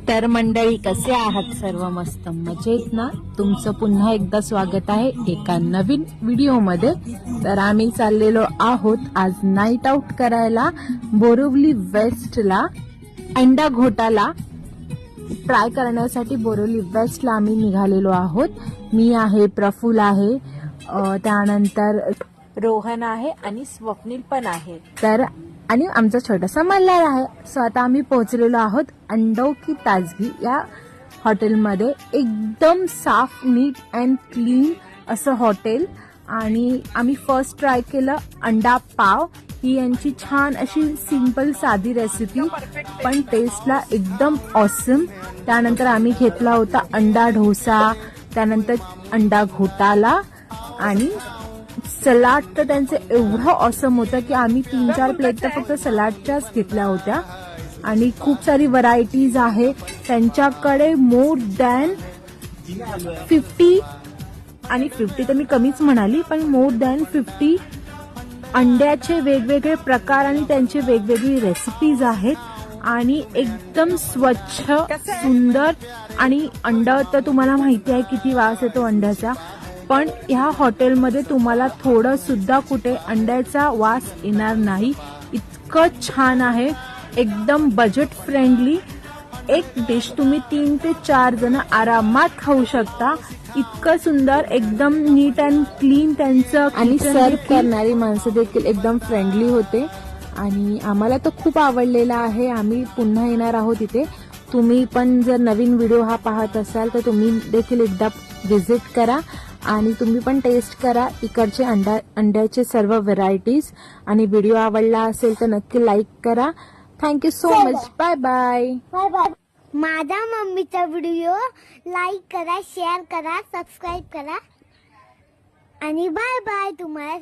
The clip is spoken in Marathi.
तर मंडळी, कसे आहात सर्व? मस्त मजेत ना? तुमचं पुन्हा एकदा स्वागत आहे एका नवीन व्हिडिओमध्ये. तर आम्ही चाललेलो आहोत आज नाईट आउट करायला बोरिवली वेस्टला. अंडा घोटाला ट्राय करण्यासाठी बोरिवली वेस्टला आम्ही निघालेलो आहोत. मी आहे, प्रफुल आहे, त्यानंतर रोहन आहे आणि स्वप्नील पण आहे, तर आणि आमचा छोटासा मल्हार आहे. सो आता आम्ही पोहोचलेलो आहोत अंडों की ताजगी या हॉटेलमध्ये. एकदम साफ, नीट अँड क्लीन असं हॉटेल. आणि आम्ही फर्स्ट ट्राय केलं अंडा पाव. ही यांची छान अशी सिंपल साधी रेसिपी, पण टेस्टला एकदम ऑसम. त्यानंतर आम्ही घेतला होता अंडा डोसा, त्यानंतर अंडा घोटाला आणि सलाड. तर त्यांचं एवढं ऑसम होतं की आम्ही 3-4 प्लेट तर फक्त सलाडच्याच घेतल्या होत्या. आणि खूप सारी व्हरायटीज आहे त्यांच्याकडे. मोर दॅन 50 आणि 50 तर मी कमीच म्हणाली, पण मोर दॅन 50 अंड्याचे वेगवेगळे प्रकार आणि त्यांचे वेगवेगळी रेसिपीज आहेत. आणि एकदम स्वच्छ, सुंदर. आणि अंडा तर तुम्हाला माहिती आहे किती वास येतो अंड्याचा, पण ह्या हॉटेलमध्ये तुम्हाला थोडं सुद्धा कुठे अंड्याचा वास येणार नाही. इतकं छान आहे, एकदम बजेट फ्रेंडली. एक डिश तुम्ही 3 ते 4 जण आरामात खाऊ शकता. इतकं सुंदर, एकदम नीट अँड क्लीन त्यांचं. आणि सर्व करणारी माणसं देखील एकदम फ्रेंडली होते आणि आम्हाला तर खूप आवडलेला आहे. आम्ही पुन्हा येणार आहोत इथे. तुम्ही पण जर नवीन व्हिडिओ हा पाहत असाल तर तुम्ही देखील एकदा व्हिजिट करा आणि तुम्ही पण टेस्ट करा इकडचे अंड्याचे सर्व व्हरायटीज. आणि व्हिडिओ आवडला असेल तर नक्की लाईक करा. Thank you so much. Bye bye. Bye bye. माझा मम्मीचा व्हिडिओ लाईक करा, शेअर करा, सबस्क्राईब करा आणि बाय बाय. तुम्हाला